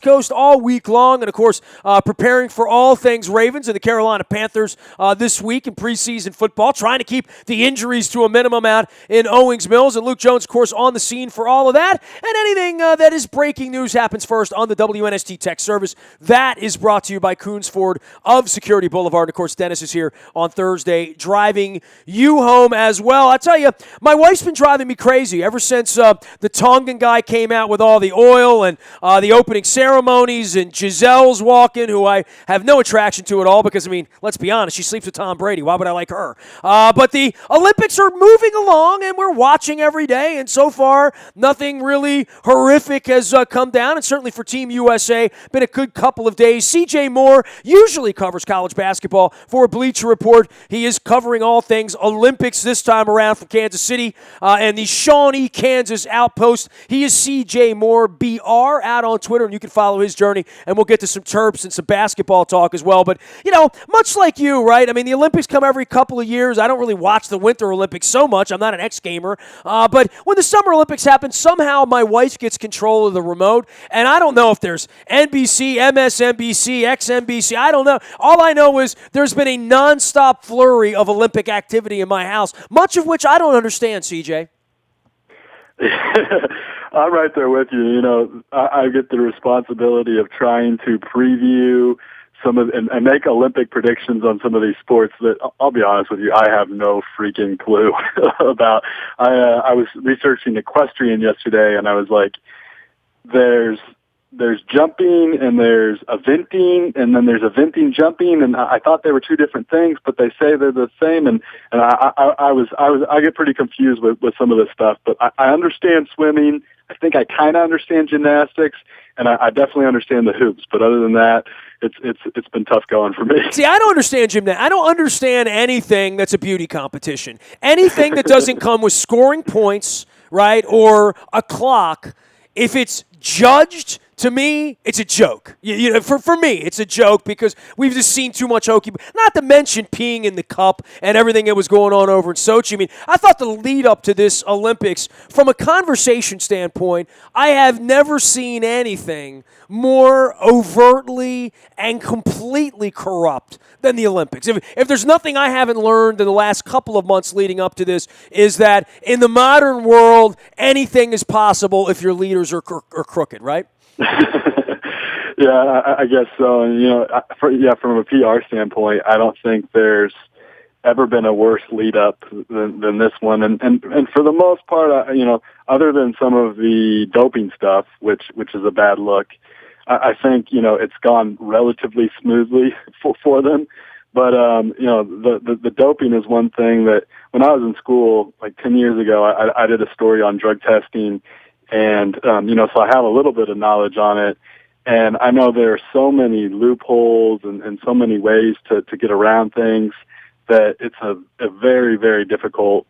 Coast all week long, and of course, preparing for all things Ravens and the Carolina Panthers this week in preseason football, trying to keep the injuries to a minimum out in Owings Mills. And Luke Jones, of course, on the scene for all of that. And anything that is breaking news happens first on the WNST Tech Service. That is brought to you by Coons Ford of Security Boulevard. And of course, Dennis is here on Thursday driving you home as well. I tell you, my wife's been driving me crazy ever since the Tongan guy came out with all the oil and the opening ceremonies, and Gisele's walking, who I have no attraction to at all because, I mean, let's be honest, she sleeps with Tom Brady. Why would I like her? But the Olympics are moving along, and we're watching every day, and so far, nothing really horrific has come down, and certainly for Team USA, been a good couple of days. CJ Moore usually covers college basketball for Bleacher Report. He is covering all things Olympics this time around from Kansas City and the Shawnee, Kansas outpost. He is CJ Moore, BR, out on Twitter, and you can follow his journey, and we'll get to some Terps and some basketball talk as well. But, you know, much like you, right? I mean, the Olympics come every couple of years. I don't really watch the Winter Olympics so much. I'm not an X-gamer. But when the Summer Olympics happen, somehow my wife gets control of the remote, and I don't know if there's NBC, MSNBC, XNBC. I don't know. All I know is there's been a nonstop flurry of Olympic activity in my house, much of which I don't understand, CJ. I'm right there with you. You know, I get the responsibility of trying to preview some of and make Olympic predictions on some of these sports that, I'll be honest with you, I have no freaking clue about. I was researching equestrian yesterday, and I was like, there's jumping and there's eventing and then there's eventing jumping, and I thought they were two different things, but they say they're the same, and I get pretty confused with some of this stuff, but I understand swimming. I think I kind of understand gymnastics, and I definitely understand the hoops, but other than that, it's been tough going for me. See, I don't understand gymnastics. I don't understand anything that's a beauty competition. Anything that doesn't come with scoring points, right, or a clock. If it's judged, to me, it's a joke. You know, for me, it's a joke because we've just seen too much hokey. Not to mention peeing in the cup and everything that was going on over in Sochi. I mean, I thought the lead up to this Olympics, from a conversation standpoint, I have never seen anything more overtly and completely corrupt than the Olympics. If there's nothing I haven't learned in the last couple of months leading up to this, is that in the modern world, anything is possible if your leaders are crooked, right? Yeah, I guess so. And, you know, from a PR standpoint, I don't think there's ever been a worse lead up than this one. And for the most part, you know, other than some of the doping stuff, which is a bad look, I think, you know, it's gone relatively smoothly for them. But, you know, the doping is one thing that when I was in school, like 10 years ago, I did a story on drug testing. And, you know, so I have a little bit of knowledge on it. And I know there are so many loopholes and so many ways to get around things that it's a very, very difficult,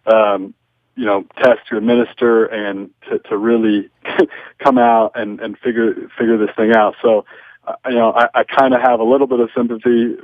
you know, test to administer and to really come out and figure this thing out. So, you know, I kind of have a little bit of sympathy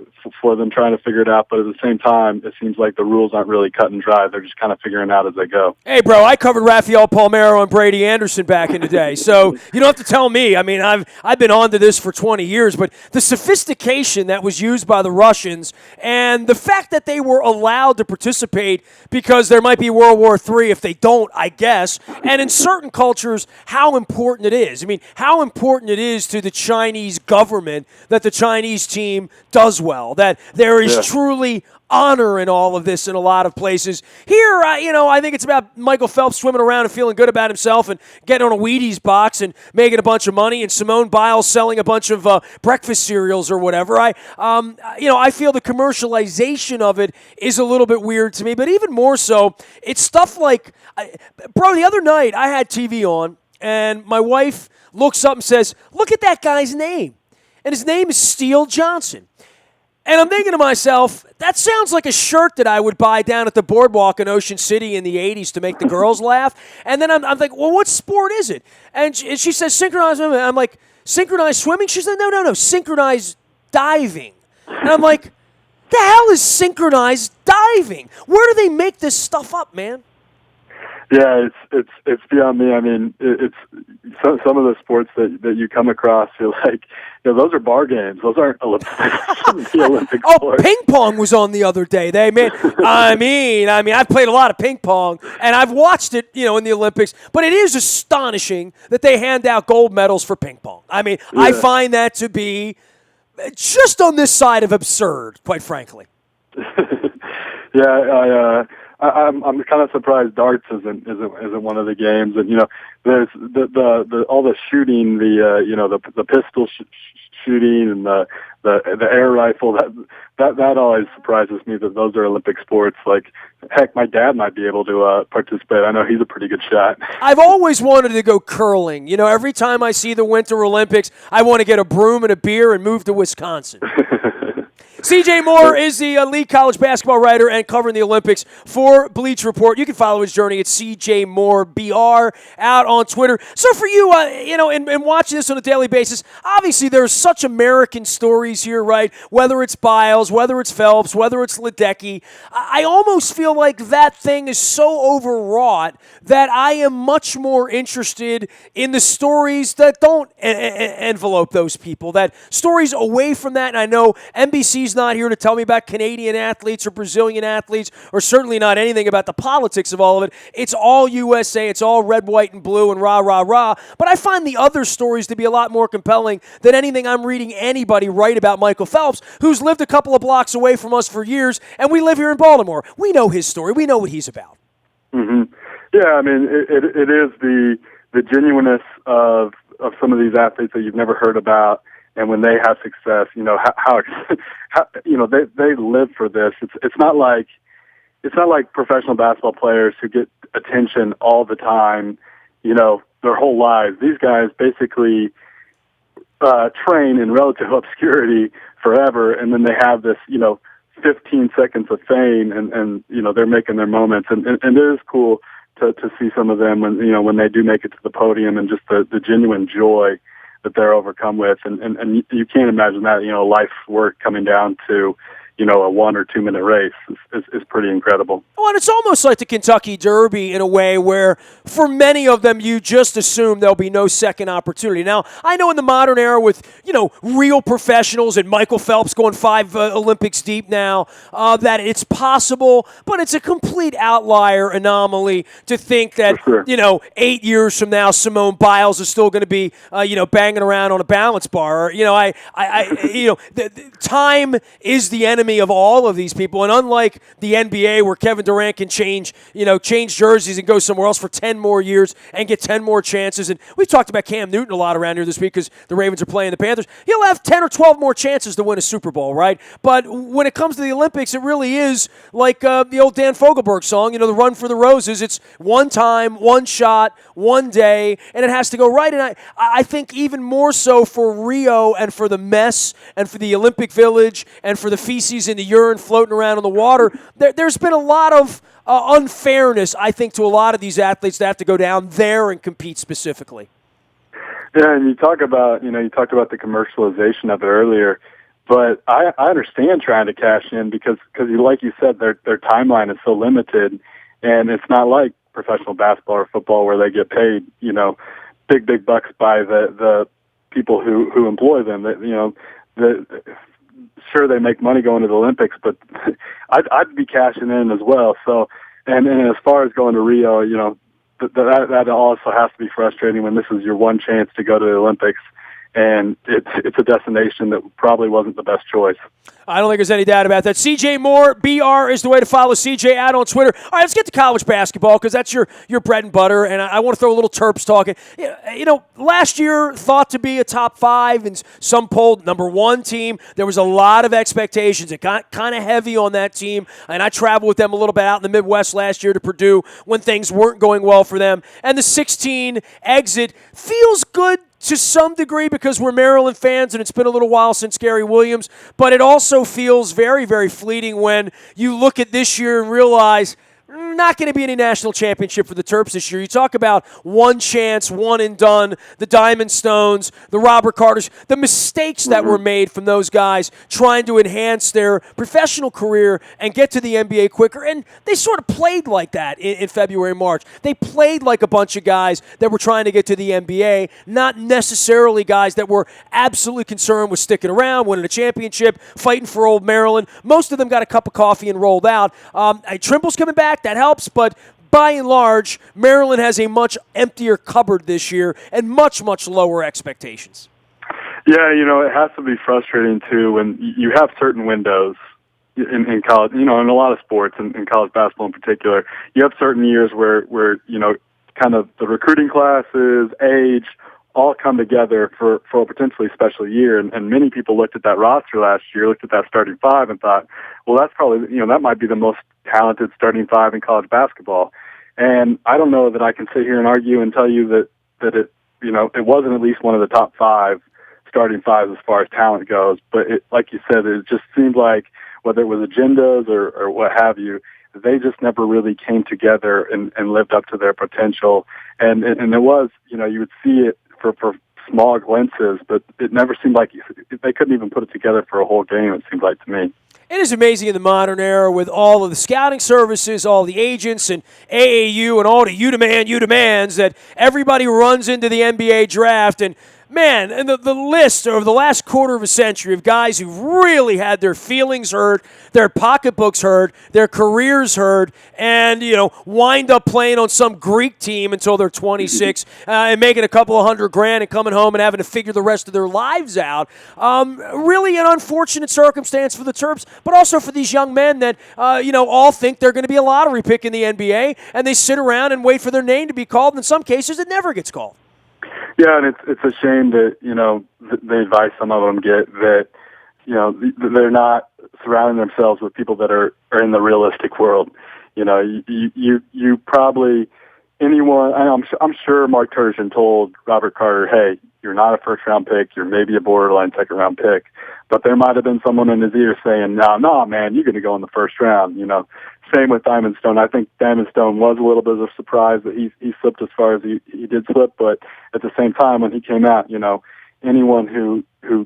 for them trying to figure it out, but at the same time, it seems like the rules aren't really cut and dry. They're just kind of figuring it out as they go. Hey, bro, I covered Rafael Palmeiro and Brady Anderson back in the day, so you don't have to tell me. I mean, I've been on to this for 20 years, but the sophistication that was used by the Russians and the fact that they were allowed to participate because there might be World War III if they don't, I guess, and in certain cultures, how important it is. I mean, how important it is to the Chinese government that the Chinese team does well, that there is truly honor in all of this in a lot of places. Here, you know, I think it's about Michael Phelps swimming around and feeling good about himself and getting on a Wheaties box and making a bunch of money, and Simone Biles selling a bunch of breakfast cereals or whatever. You know, I feel the commercialization of it is a little bit weird to me, but even more so, it's stuff like, bro, the other night I had TV on, and my wife looks up and says, "Look at that guy's name." And his name is Steele Johnson. And I'm thinking to myself, that sounds like a shirt that I would buy down at the boardwalk in Ocean City in the 80s to make the girls laugh. And then I'm like, well, what sport is it? And she says synchronized swimming. I'm like, synchronized swimming? She said, no, synchronized diving. And I'm like, the hell is synchronized diving? Where do they make this stuff up, man? Yeah, it's beyond me. I mean, it's some of the sports that you come across. You're like, those are bar games. Those aren't Olympic. Shouldn't be Olympic sports. Ping pong was on the other day. I mean, I've played a lot of ping pong and I've watched it, in the Olympics. But it is astonishing that they hand out gold medals for ping pong. I mean, yeah. I find that to be just on this side of absurd, quite frankly. Yeah, I'm kind of surprised darts isn't one of the games, and there's the all the shooting, the pistol shooting and the air rifle that always surprises me that those are Olympic sports. Like, heck, my dad might be able to participate. I know he's a pretty good shot. I've always wanted to go curling. Every time I see the Winter Olympics, I want to get a broom and a beer and move to Wisconsin. C.J. Moore is the lead college basketball writer and covering the Olympics for Bleacher Report. You can follow his journey at C.J. Moore BR out on Twitter. So for you, in watching this on a daily basis, obviously there's such American stories here, right? Whether it's Biles, whether it's Phelps, whether it's Ledecky, I almost feel like that thing is so overwrought that I am much more interested in the stories that don't envelope those people, that stories away from that. And I know NBC's not here to tell me about Canadian athletes or Brazilian athletes, or certainly not anything about the politics of all of it. It's all USA. It's all red, white, and blue and rah, rah, rah. But I find the other stories to be a lot more compelling than anything I'm reading anybody write about Michael Phelps, who's lived a couple of blocks away from us for years, and we live here in Baltimore. We know his story. We know what he's about. Mm-hmm. Yeah, I mean, it is the genuineness of some of these athletes that you've never heard about. And when they have success, how they live for this. It's not like professional basketball players who get attention all the time, their whole lives. These guys basically train in relative obscurity forever, and then they have this, 15 seconds of fame, and they're making their moments, and it is cool to see some of them when they do make it to the podium, and just the genuine joy that they're overcome with, and you can't imagine that, life's work coming down to, a 1 or 2 minute race is pretty incredible. Well, and it's almost like the Kentucky Derby in a way where for many of them you just assume there'll be no second opportunity. Now, I know in the modern era with, real professionals and Michael Phelps going 5 Olympics deep now, that it's possible, but it's a complete outlier anomaly to think that, sure. 8 years from now Simone Biles is still going to be, banging around on a balance bar. Time is the enemy of all of these people, and unlike the NBA where Kevin Durant can change jerseys and go somewhere else for 10 more years and get 10 more chances, and we've talked about Cam Newton a lot around here this week because the Ravens are playing the Panthers, he'll have 10 or 12 more chances to win a Super Bowl, right? But when it comes to the Olympics, it really is like the old Dan Fogelberg song, the Run for the Roses. It's one time, one shot, one day, and it has to go right. And I think even more so for Rio and for the mess and for the Olympic Village and for the feces in the urine floating around in the water, there's been a lot of unfairness, I think, to a lot of these athletes that have to go down there and compete specifically. Yeah, and you talked about the commercialization of it earlier, but I understand trying to cash in because like you said, their timeline is so limited, and it's not like professional basketball or football where they get paid, big bucks by the people who employ them. Sure, they make money going to the Olympics, but I'd be cashing in as well. So, and as far as going to Rio, that also has to be frustrating when this is your one chance to go to the Olympics, and it's a destination that probably wasn't the best choice. I don't think there's any doubt about that. C.J. Moore, BR, is the way to follow C.J. out on Twitter. All right, let's get to college basketball because that's your bread and butter, and I want to throw a little Terps talk in. Last year thought to be a top 5, and some polled number 1 team. There was a lot of expectations. It got kind of heavy on that team, and I traveled with them a little bit out in the Midwest last year to Purdue when things weren't going well for them. And the 16 exit feels good to some degree because we're Maryland fans and it's been a little while since Gary Williams, but it also feels very, very fleeting when you look at this year and realize, not going to be any national championship for the Terps this year. You talk about one chance, one and done, the Diamond Stones, the Robert Carters, the mistakes that were made from those guys trying to enhance their professional career and get to the NBA quicker. And they sort of played like that in February, March. They played like a bunch of guys that were trying to get to the NBA, not necessarily guys that were absolutely concerned with sticking around, winning a championship, fighting for old Maryland. Most of them got a cup of coffee and rolled out. Trimble's coming back. That helps, but by and large, Maryland has a much emptier cupboard this year and much, much lower expectations. Yeah, it has to be frustrating, too, when you have certain windows in college, in a lot of sports, in college basketball in particular. You have certain years where kind of the recruiting classes, age, all come together for a potentially special year. And many people looked at that roster last year, looked at that starting five and thought, well, that's probably, that might be the most talented starting five in college basketball. And I don't know that I can sit here and argue and tell you that it, it wasn't at least one of the top five starting fives as far as talent goes. But like you said, it just seemed like whether it was agendas or what have you, they just never really came together and lived up to their potential. And it was, you would see it for small glimpses, but it never seemed like they couldn't even put it together for a whole game, it seemed like to me. It is amazing in the modern era with all of the scouting services, all the agents, and AAU, and all the you demands that everybody runs into the NBA draft. And man, and the list over the last quarter of a century of guys who really had their feelings hurt, their pocketbooks hurt, their careers hurt, and, wind up playing on some Greek team until they're 26 and making a couple of $100,000 and coming home and having to figure the rest of their lives out. Really an unfortunate circumstance for the Terps, but also for these young men that, all think they're going to be a lottery pick in the NBA, and they sit around and wait for their name to be called, and in some cases it never gets called. Yeah, and it's a shame that, the advice some of them get that, they're not surrounding themselves with people that are in the realistic world. You probably, anyone, I'm sure Mark Turgeon told Robert Carter, hey, you're not a first-round pick, you're maybe a borderline second-round pick. But there might have been someone in his ear saying, no, man, you're going to go in the first round, Same with Diamond Stone. I think Diamond Stone was a little bit of a surprise that he slipped as far as he did slip, but at the same time, when he came out, anyone who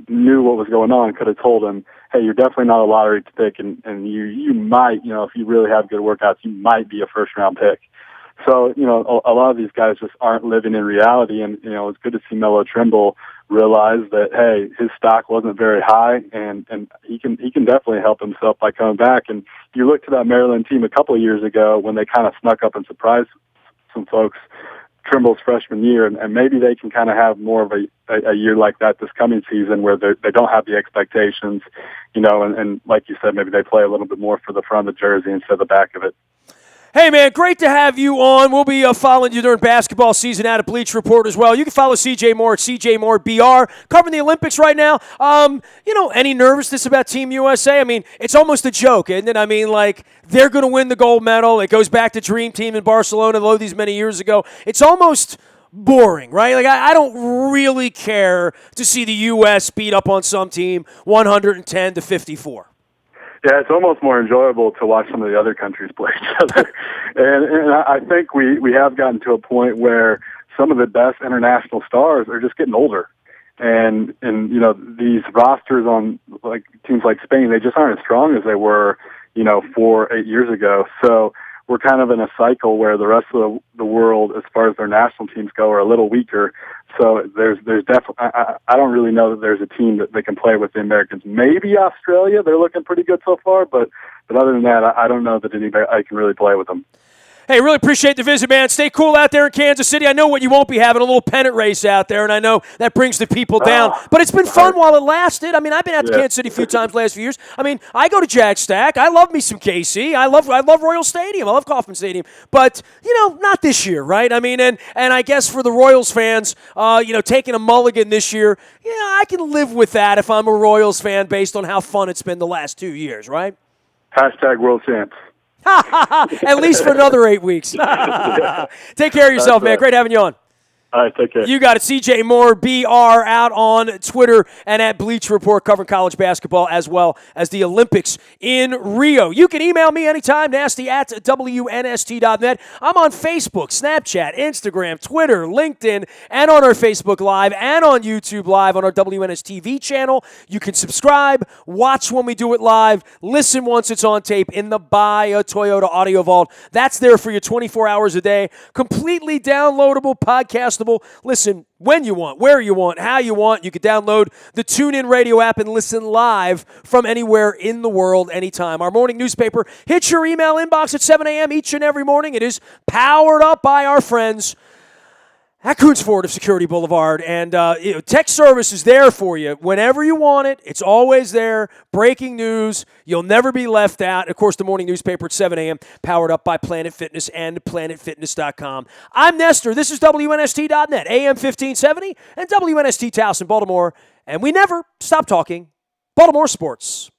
knew what was going on could have told him, hey, you're definitely not a lottery pick, and you might, if you really have good workouts, you might be a first-round pick. So, a lot of these guys just aren't living in reality, and, it's good to see Melo Trimble realize that, hey, his stock wasn't very high, and he can definitely help himself by coming back. And you look to that Maryland team a couple of years ago when they kind of snuck up and surprised some folks Trimble's freshman year, and maybe they can kind of have more of a year like that this coming season where they don't have the expectations, and like you said, maybe they play a little bit more for the front of the jersey instead of the back of it. Hey, man, great to have you on. We'll be following you during basketball season out at Bleach Report as well. You can follow CJ Moore at CJ Moore BR, covering the Olympics right now. Any nervousness about Team USA? I mean, it's almost a joke, isn't it? I mean, they're going to win the gold medal. It goes back to Dream Team in Barcelona, though these many years ago. It's almost boring, right? I don't really care to see the U.S. beat up on some team 110-54. Yeah, it's almost more enjoyable to watch some of the other countries play each other. And I think we have gotten to a point where some of the best international stars are just getting older. And these rosters on teams like Spain, they just aren't as strong as they were, 4-8 years ago. So we're kind of in a cycle where the rest of the world, as far as their national teams go, are a little weaker. So there's definitely, I don't really know that there's a team that they can play with the Americans. Maybe Australia, they're looking pretty good so far, but other than that, I don't know that anybody I can really play with them. Hey, really appreciate the visit, man. Stay cool out there in Kansas City. I know what you won't be having, a little pennant race out there, and I know that brings the people down. But it's been fun while it lasted. I mean, I've been out to Kansas City a few times the last few years. I mean, I go to Jack Stack. I love me some KC. I love Royal Stadium. I love Kauffman Stadium. But, not this year, right? I mean, and I guess for the Royals fans, taking a mulligan this year, I can live with that if I'm a Royals fan based on how fun it's been the last 2 years, right? Hashtag world champs. At least for another 8 weeks. Take care of yourself, man. Great having you on. All right, take care. You got it. CJ Moore, BR, out on Twitter and at Bleacher Report, covering college basketball as well as the Olympics in Rio. You can email me anytime, nasty@WNST.net. I'm on Facebook, Snapchat, Instagram, Twitter, LinkedIn, and on our Facebook Live and on YouTube Live on our WNS TV channel. You can subscribe, watch when we do it live, listen once it's on tape in the Buy a Toyota Audio Vault. That's there for you 24 hours a day. Completely downloadable, podcastable. Listen when you want, where you want, how you want. You can download the TuneIn Radio app and listen live from anywhere in the world anytime. Our morning newspaper hits your email inbox at 7 a.m. each and every morning. It is powered up by our friends at Coons Ford of Security Boulevard, and tech service is there for you whenever you want it. It's always there. Breaking news. You'll never be left out. Of course, the morning newspaper at 7 a.m., powered up by Planet Fitness and PlanetFitness.com. I'm Nestor. This is WNST.net, AM 1570, and WNST Towson, Baltimore, and we never stop talking Baltimore sports.